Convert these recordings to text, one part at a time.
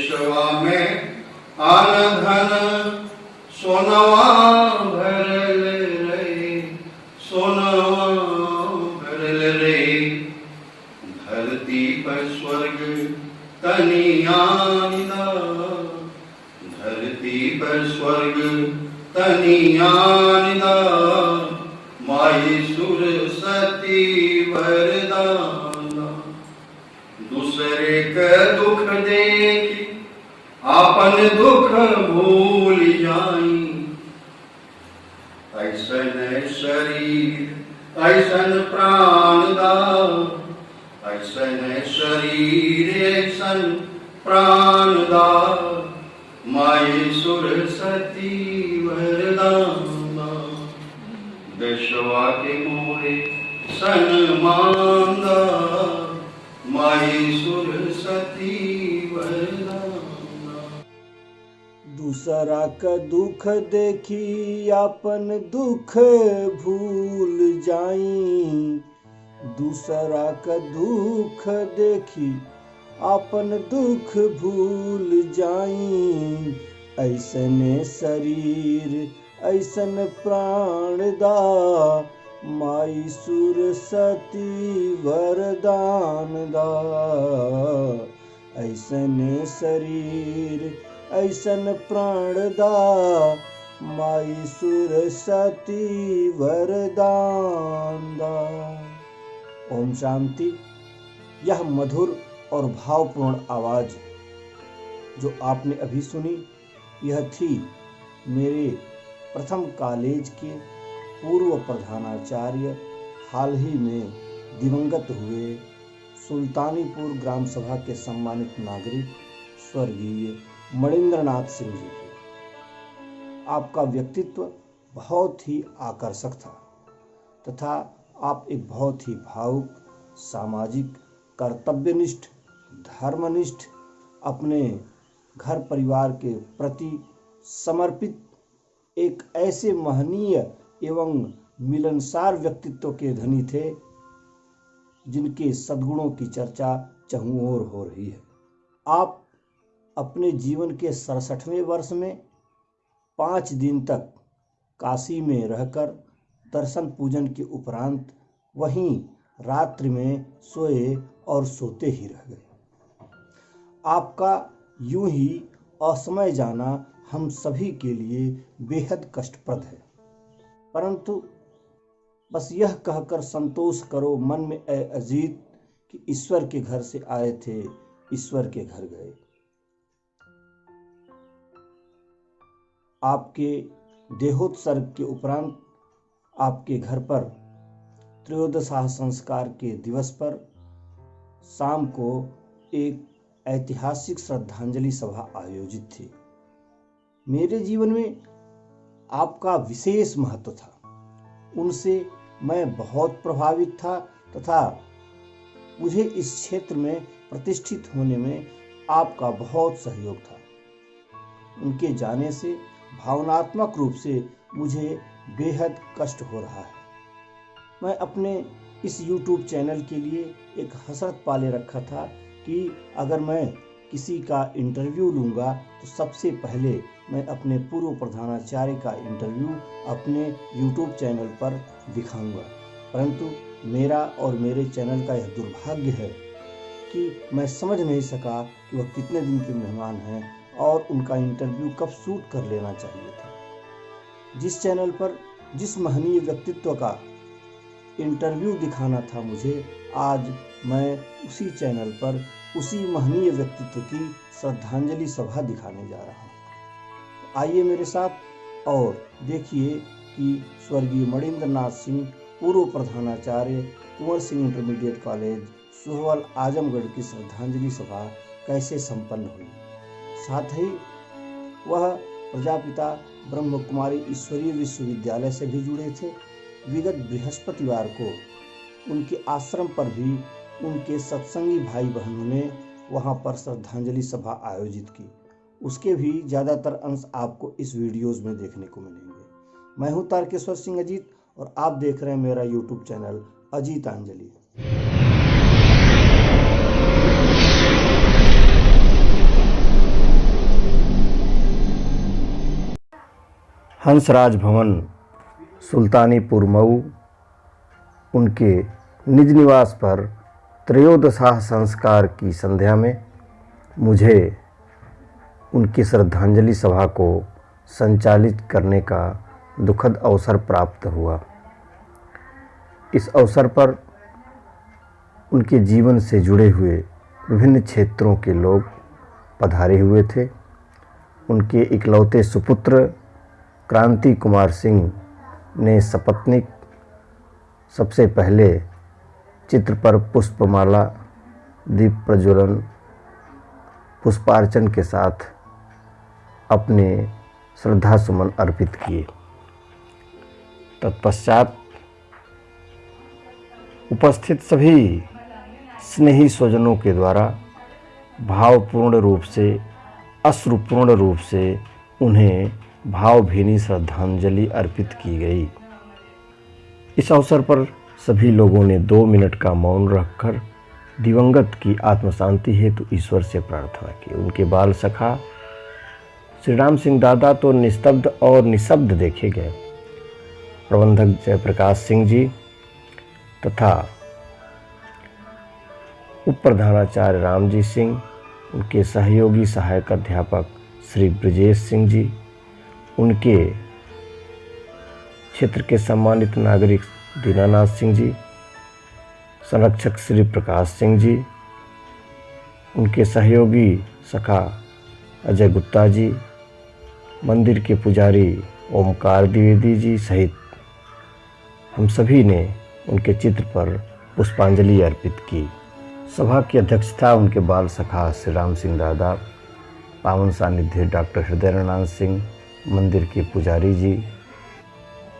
देशवा में आन धन सोनवा भरल रे, सोनवा भरल रे। धरती पर स्वर्ग तनियानिदा, धरती पर स्वर्ग तनियानिदा। माई सुर सती वरदाना, दूसरे के दुख देखी आपन दुख भूल जाई। ऐसन शरीर ऐसन प्राण दा, ऐसन शरीर ऐसन प्राण दा। माई सुर सती वरदाना, देशवा के मोरे सन्मान दा। माई सुर सती वरदाना। दूसरा का दुख देखी अपन दुख भूल जाई। दूसरा का दुख देखी अपन दुख भूल जाई। ऐसने शरीर ऐसन प्राण दा, माई सुर सती वरदान दा। ऐसने शरीर ऐसन प्राण दा, माई सुर सती वरदान दा। ओम शांति। यह मधुर और भावपूर्ण आवाज जो आपने अभी सुनी, यह थी मेरे प्रथम कॉलेज के पूर्व प्रधानाचार्य, हाल ही में दिवंगत हुए सुल्तानीपुर ग्राम सभा के सम्मानित नागरिक स्वर्गीय मणिंद्रनाथ सिंह जी की। आपका व्यक्तित्व बहुत ही आकर्षक था तथा आप एक बहुत ही भावुक, सामाजिक, कर्तव्यनिष्ठ, धर्मनिष्ठ, अपने घर परिवार के प्रति समर्पित एक ऐसे महनीय एवं मिलनसार व्यक्तित्व के धनी थे जिनके सद्गुणों की चर्चा चहुं ओर हो रही है। आप अपने जीवन के 67वें वर्ष में 5 दिन तक काशी में रहकर दर्शन पूजन के उपरांत वहीं रात्रि में सोए और सोते ही रह गए। आपका यूं ही असमय जाना हम सभी के लिए बेहद कष्टप्रद है, परंतु बस यह कहकर संतोष करो मन में ए अजीत कि ईश्वर के घर से आए थे, ईश्वर के घर गए। आपके देहोत्सर्ग के उपरांत आपके घर पर त्रयोदशाह संस्कार के दिवस पर शाम को एक ऐतिहासिक श्रद्धांजलि सभा आयोजित थी। मेरे जीवन में आपका विशेष महत्व था, उनसे मैं बहुत प्रभावित था तथा मुझे इस क्षेत्र में प्रतिष्ठित होने में आपका बहुत सहयोग था। उनके जाने से भावनात्मक रूप से मुझे बेहद कष्ट हो रहा है। मैं अपने इस YouTube चैनल के लिए एक हसरत पाले रखा था कि अगर मैं किसी का इंटरव्यू लूँगा तो सबसे पहले मैं अपने पूर्व प्रधानाचार्य का इंटरव्यू अपने YouTube चैनल पर दिखाऊंगा, परंतु मेरा और मेरे चैनल का यह दुर्भाग्य है कि मैं समझ नहीं सका कि वह कितने दिन के मेहमान हैं और उनका इंटरव्यू कब शूट कर लेना चाहिए था। जिस चैनल पर जिस महनीय व्यक्तित्व का इंटरव्यू दिखाना था मुझे, आज मैं उसी चैनल पर उसी महनीय व्यक्तित्व की श्रद्धांजलि सभा दिखाने जा रहा हूँ। आइए मेरे साथ और देखिए कि स्वर्गीय मणिंद्रनाथ सिंह पूर्व प्रधानाचार्य कुंवर सिंह इंटरमीडिएट कॉलेज सुहवल आजमगढ़ की श्रद्धांजलि सभा कैसे संपन्न हुई। साथ ही वह प्रजापिता ब्रह्म कुमारी ईश्वरीय विश्वविद्यालय से भी जुड़े थे। विगत बृहस्पतिवार को उनके आश्रम पर भी उनके सत्संगी भाई बहनों ने वहां पर श्रद्धांजलि सभा आयोजित की। उसके भी ज़्यादातर अंश आपको इस वीडियोज़ में देखने को मिलेंगे। मैं हूं तारकेश्वर सिंह अजीत और आप देख रहे हैं मेरा यूट्यूब चैनल अजीतांजलि। हंसराज भवन सुल्तानीपुर मऊ उनके निज निवास पर त्रयोदशाह संस्कार की संध्या में मुझे उनकी श्रद्धांजलि सभा को संचालित करने का दुखद अवसर प्राप्त हुआ। इस अवसर पर उनके जीवन से जुड़े हुए विभिन्न क्षेत्रों के लोग पधारे हुए थे। उनके इकलौते सुपुत्र क्रांति कुमार सिंह ने सपत्नीक सबसे पहले चित्र पर पुष्पमाला, दीप प्रज्वलन, पुष्पार्चन के साथ अपने श्रद्धा सुमन अर्पित किए। तत्पश्चात उपस्थित सभी स्नेही स्वजनों के द्वारा भावपूर्ण रूप से, अश्रुपूर्ण रूप से उन्हें भावभीनी श्रद्धांजलि अर्पित की गई। इस अवसर पर सभी लोगों ने 2 मिनट का मौन रखकर दिवंगत की आत्म शांति हेतु ईश्वर से प्रार्थना की। उनके बाल सखा श्री राम सिंह दादा तो निस्तब्ध और निशब्द देखे गए। प्रबंधक जयप्रकाश सिंह जी तथा उप प्रधानाचार्य रामजी सिंह, उनके सहयोगी सहायक अध्यापक श्री ब्रजेश सिंह जी, उनके क्षेत्र के सम्मानित नागरिक दीनानाथ सिंह जी, संरक्षक श्री प्रकाश सिंह जी, उनके सहयोगी सखा अजय गुप्ता जी, मंदिर के पुजारी ओमकार द्विवेदी जी सहित हम सभी ने उनके चित्र पर पुष्पांजलि अर्पित की। सभा की अध्यक्षता उनके बाल सखा श्री राम सिंह दादा, पावन सानिध्य डॉक्टर हृदयनारायण सिंह, मंदिर के पुजारी जी,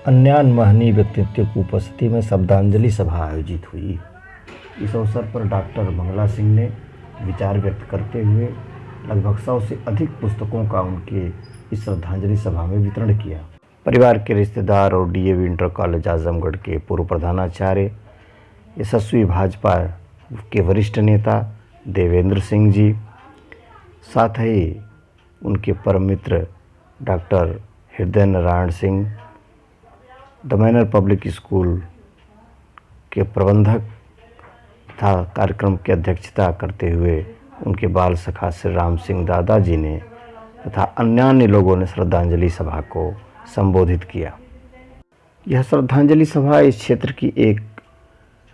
अन्य महनीय व्यक्तित्व की उपस्थिति में श्रद्धांजलि सभा आयोजित हुई। इस अवसर पर डॉक्टर मंगला सिंह ने विचार व्यक्त करते हुए लगभग 100 से अधिक पुस्तकों का उनके इस श्रद्धांजलि सभा में वितरण किया। परिवार के रिश्तेदार और डीएवी इंटर कॉलेज आजमगढ़ के पूर्व प्रधानाचार्य, यशस्वी भाजपा के वरिष्ठ नेता देवेंद्र सिंह जी, साथ ही उनके परम मित्र डॉक्टर हृदय Narayan Singh, the manner public school के प्रबंधक तथा कार्यक्रम की अध्यक्षता करते हुए उनके बाल सखा श्री राम सिंह दादा जी ने तथा अन्य लोगों ने श्रद्धांजलि सभा को संबोधित किया। यह श्रद्धांजलि सभा इस क्षेत्र की एक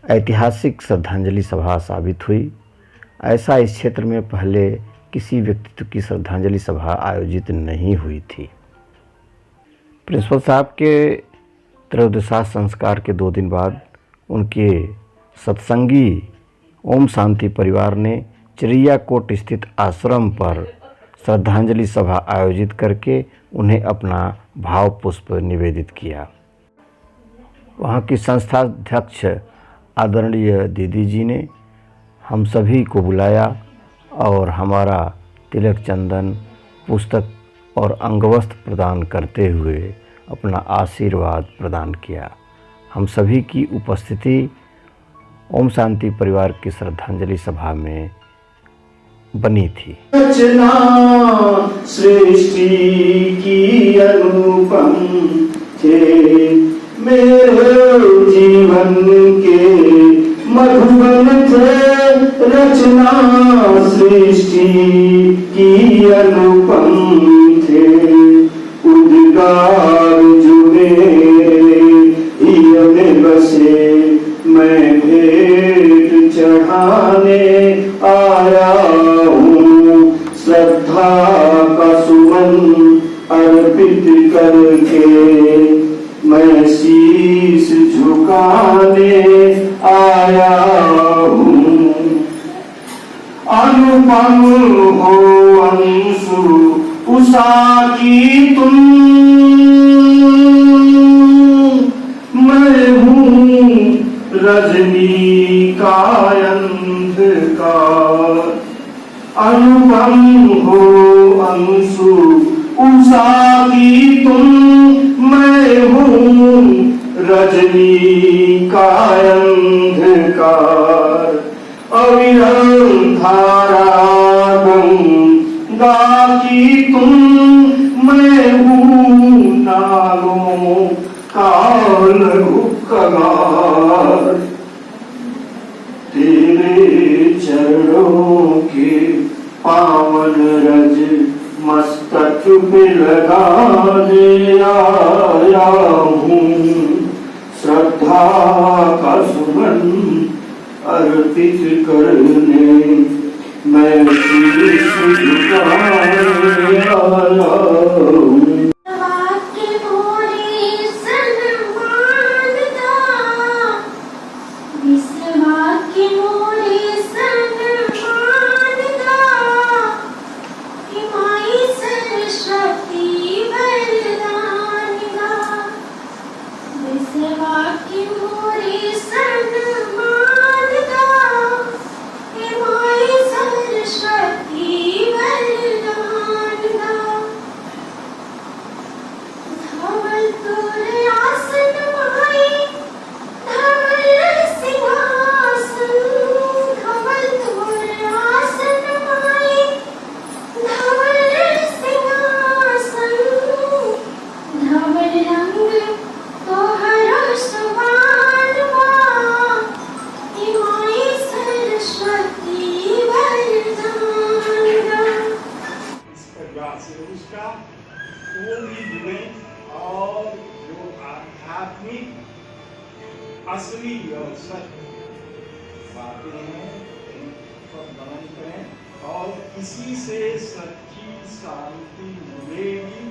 ऐतिहासिक श्रद्धांजलि सभा साबित हुई। ऐसा इस क्षेत्र में पहले किसी व्यक्तित्व की श्रद्धांजलि सभा आयोजित नहीं हुई थी। प्रिंसिपल साहब के त्रयोदशा संस्कार के 2 दिन बाद उनके सत्संगी ओम शांति परिवार ने चिरैया कोट स्थित आश्रम पर श्रद्धांजलि सभा आयोजित करके उन्हें अपना भाव पुष्प निवेदित किया। वहाँ की संस्थाध्यक्ष आदरणीय दीदी जी ने हम सभी को बुलाया और हमारा तिलक चंदन, पुस्तक और अंगवस्त्र प्रदान करते हुए अपना आशीर्वाद प्रदान किया। हम सभी की उपस्थिति ओम शांति परिवार की श्रद्धांजलि सभा में बनी थी। रचना सृष्टि की अनुपम थे, मेरे जीवन के मधुबन थे। रचना सृष्टि की अनुपम थे, उद्गार जो मेरे हिय में बसे, मैं भेंट चढ़ाने आया हूँ। श्रद्धा का सुमन अर्पित करके मैं शीश झुकाने आया हूँ। अनुपम हो अंशु उषा की तुम, मैं हूँ रजनी का अंधकार। अनुपम हो अंशु उषा की तुम, मैं हूँ रजनी का अंधकार। अविरल धारा गंगा की तुम, मैं हूँ नालों का लघु कगार, तेरे चरणों के पावन रज मस्तक पे लगाने आया हूँ। श्रद्धा का सुमन अर्पित करने मैं शीश झुकाने आया हूँ। उसका पूरी गुण और जो आध्यात्मिक असली और सत्य बातें हैं उनको गमन करें और इसी से सच्ची शांति मिलेगी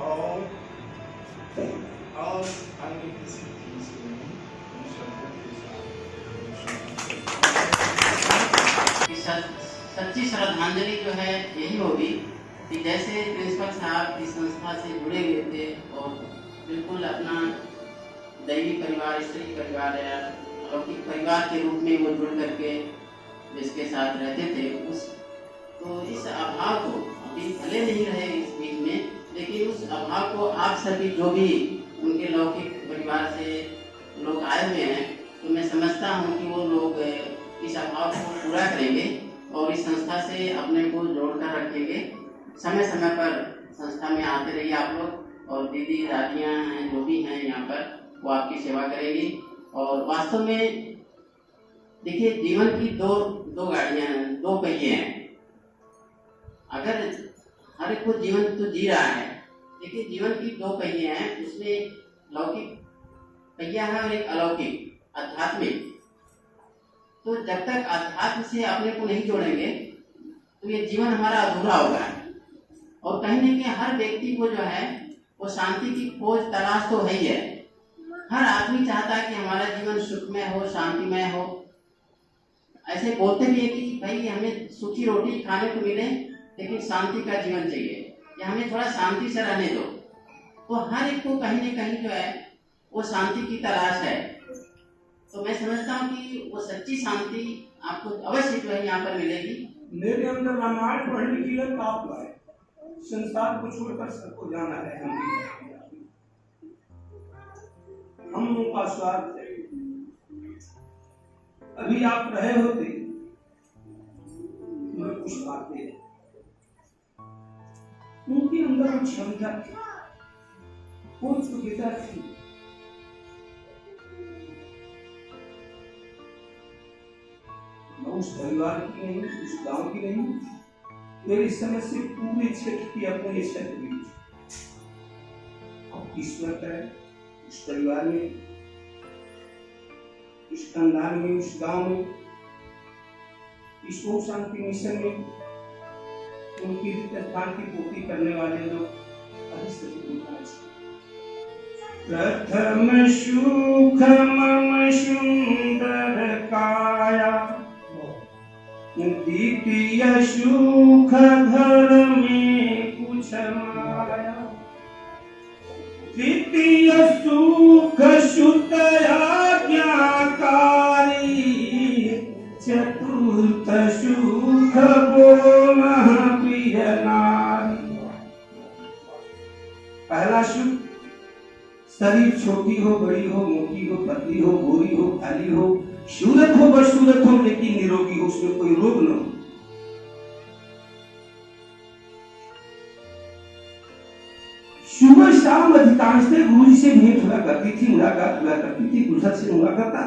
और अन्य किसी चीज से नहीं, उन शब्दों के साथ। सच्ची श्रद्धांजलि जो है यही होगी कि जैसे प्रिंसिपल साहब इस संस्था से जुड़े हुए थे और बिल्कुल अपना दैवी परिवार, स्त्री परिवार या अलौकिक परिवार के रूप में वो जुड़ करके जिसके साथ रहते थे, तो इस अभाव को अभी भले नहीं रहे इस बीच में, लेकिन उस अभाव को आप सभी जो भी उनके लौकिक परिवार से लोग आए हुए हैं, तो मैं समझता हूँ कि वो लोग इस अभाव को पूरा करेंगे और इस संस्था से अपने को जोड़कर रखेंगे। समय समय पर संस्था में आते रहिए आप लोग, और दीदी दादियाँ हैं जो भी हैं यहाँ पर, वो आपकी सेवा करेंगी। और वास्तव में देखिए, जीवन की दो गाड़ियाँ हैं, दो पहिए हैं। अगर हर एक को जीवन तो जी रहा है, देखिए जीवन की दो पहिए हैं, उसमें लौकिक पहिया है और एक अलौकिक आध्यात्मिक। तो जब तक अध्यात्म से अपने को नहीं जोड़ेंगे तो ये जीवन हमारा अधूरा होगा। और कहीं न कहीं हर व्यक्ति को जो है वो शांति की खोज तलाश तो है ही है। हर आदमी चाहता है कि हमारा जीवन सुखमय हो, शांतिमय हो। ऐसे बोलते भी है कि भाई हमें सूखी रोटी खाने को मिले लेकिन शांति का जीवन चाहिए, या हमें थोड़ा शांति से रहने दो। तो हर एक को कहीं न कहीं जो है वो शांति की तलाश है। तो मैं समझता हूँ कि वो सच्ची शांति आपको अवश्य जो है यहाँ पर मिलेगी। मेरे अंदर रामायण पढ़ने की लत आपका है, संसार को छोड़कर सबको जाना है। हम लोगों का स्वार्थ है। अभी आप रहे होते मैं कुछ बातें हैं उनके अंदर वो क्षमता थी, वो योग्यता थी। उस परिवार की नहीं, उस गांव की नहीं, मेरी समझ से पूरे क्षेत्र की अपने क्षेत्र में किस्मत है। उस परिवार में, उस खानदान में, उस गांव में, इस ओम शांति मिशन में उनकी स्थान की पूर्ति करने वाले लोग प्रथम सुख मम सुंदर काया, द्वितीय सुख घर में कुछ माया, तृतीय सुख सुत आज्ञाकारी, चतुर्थ सुख बोल प्रिय नारी। पहला सुख, शरीर छोटी हो, बड़ी हो, मोटी हो, पतली हो, गोरी हो, काली हो, सूरत हो, बसूरत हो, लेकिन निरोगी हो, उसमें कोई रोग न हो। सुबह शाम अधिकांशतः गुरु जी से भेंट हुआ करती थी, मुलाकात हुआ करती थी, गुलशन से हुआ करता।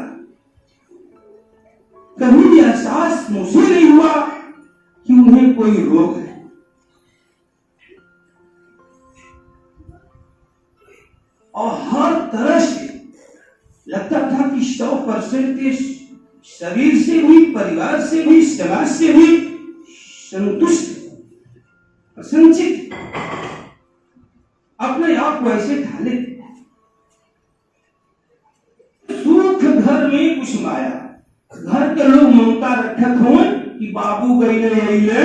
कभी एहसास मुझे नहीं हुआ कि उन्हें कोई रोग है। और हर तरह से लगता था कि 100% शरीर से भी, परिवार से भी, समाज से भी संतुष्ट, प्रसन्नचित, अपने आप को ऐसे ढाले। सुख घर में कुछ माया, घर के लोग ममता रखत हो कि बाबू गईले अइले,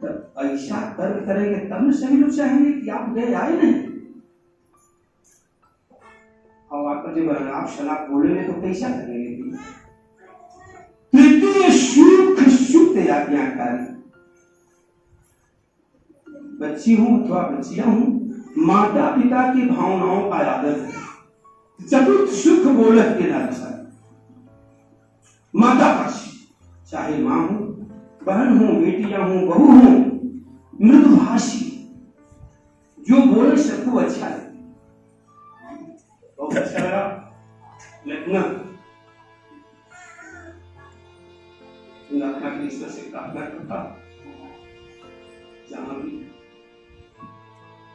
तब ऐसा कर्म करेंगे तब न सभी लोग चाहेंगे कि आप गए आए नहीं। और आपका जब आप शराब बोलेंगे तो कैसा करेंगे? तृतीय सुख सुख आज्ञाकारी। बच्ची हूं अथवा बच्चियां हूं, माता पिता की भावनाओं का आदर है। चतुर्थ सुख बोलत के नाम माता पक्ष, चाहे मां हो, बहन हो, बेटियां हो, बहू हो, मृदुभाषी, जो बोले सबको अच्छा लगे। बहुत अच्छा लगा लगना। के ईश्वर से प्रार्थना करता, जहां भी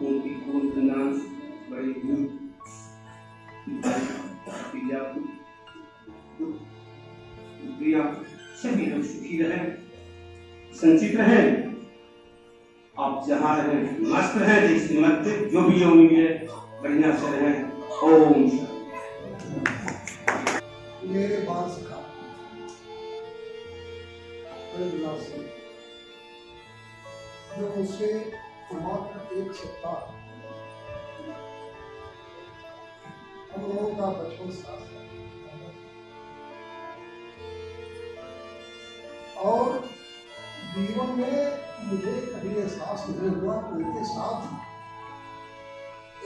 उनकी कोई नाम बड़ी दूर सभी लोग सुखी रहे, संचित रहे। आप जहां रहे मस्त रहे, जिस मत जो भी योनि है बढ़िया से रहे। ओम मेरे बाल सिखा जो मुझसे मात्र एक सप्ताह हम लोगों का बचपन साथ है, और जीवन में मुझे कभी एहसास नहीं हुआ कि उनके साथ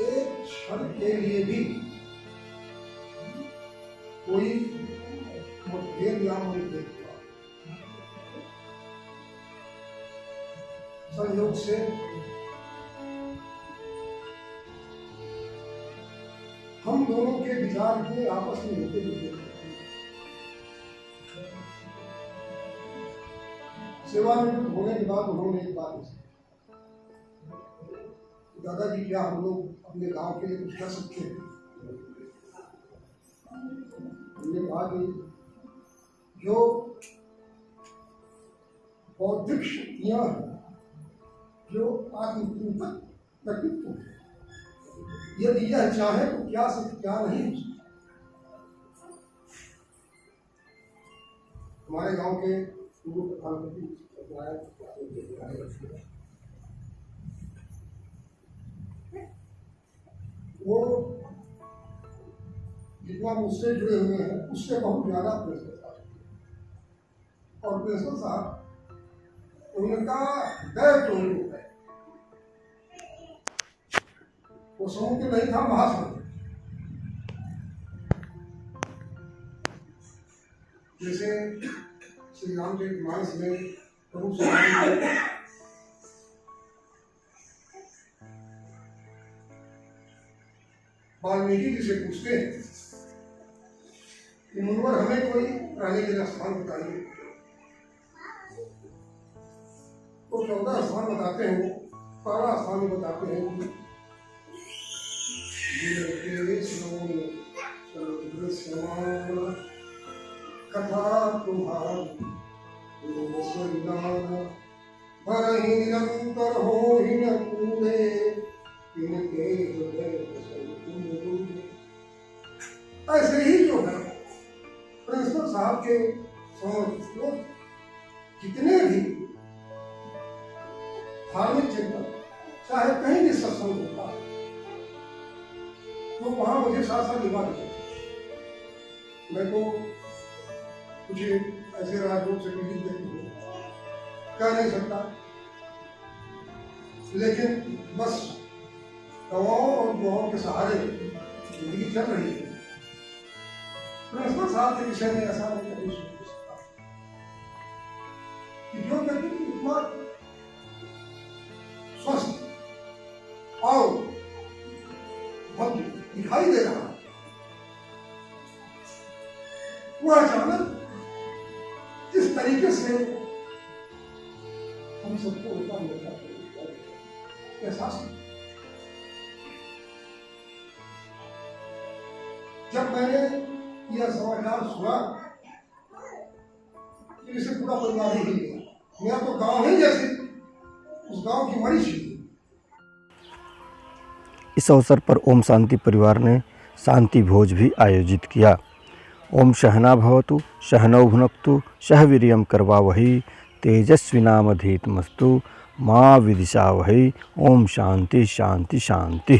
एक क्षण के लिए भी कोई मतभेद या मनभेद हुआ। संयोग से हम दोनों के विचार के आपस में होते जुलते थे। सेवानिवृत्त होने के बाद उन्होंने एक बात की, दादाजी क्या हम लोग अपने गांव के लिए कुछ कर सकते हैं? हमने कहा कि जो बौद्धिक शक्तियां हैं, जो आत्मचिंतक व्यक्तित्व, यदि यह चाहे तो क्या से क्या नहीं। हमारे गांव के पूर्व प्रधानमंत्री वो जितना मुझसे जुड़े हुए हैं उससे बहुत ज्यादा प्रेशर था, और प्रेशर साहब उनका हृदय तोड़ है। वो समुद्र नहीं था, महासमुद्र। जैसे श्री रामचरितमानस में प्रभु श्री वाल्मीकि जी से पूछते हैं कि मुनिवर हमें कोई रहने के लिए स्थान बताइए, तो 14 स्थान बताते हैं। पहला स्थान बताते हैं कथा तुम्हारी निरंतर हो ही न कूड़े, ऐसे ही जो है प्रिंसिपल साहब के समझ जितने भी धार्मिक चिंतन, चाहे कहीं भी सत्संग होता है तो वहां मुझे साथ साथ निभा देते। मैं तो कुछ ऐसे राजयोग से पीड़ित व्यक्ति हूँ, कह नहीं सकता, लेकिन बस दवाओं और दुआओं के सहारे जिंदगी चल रही है। प्रिंसिपल साहब के विषय में ऐसा मैं कभी सोच सकता कि जो व्यक्ति इतना दिखाई दे रहा है, वो अचानक इस तरीके से हम सबको एहसास हुआ। जब मैंने यह समाचार सुना, इसे पूरा परिवार ही गया। मेरा तो गांव ही जैसे उस गांव की मरीज थी। इस अवसर पर ओम शांति परिवार ने शांति भोज भी आयोजित किया। ओम सहना भवतु सहनौ भुनक्तु सह वीर्यं करवावहै तेजस्विनामधीतमस्तु मां विद्विषावहै। ओम शांति शांति शांति।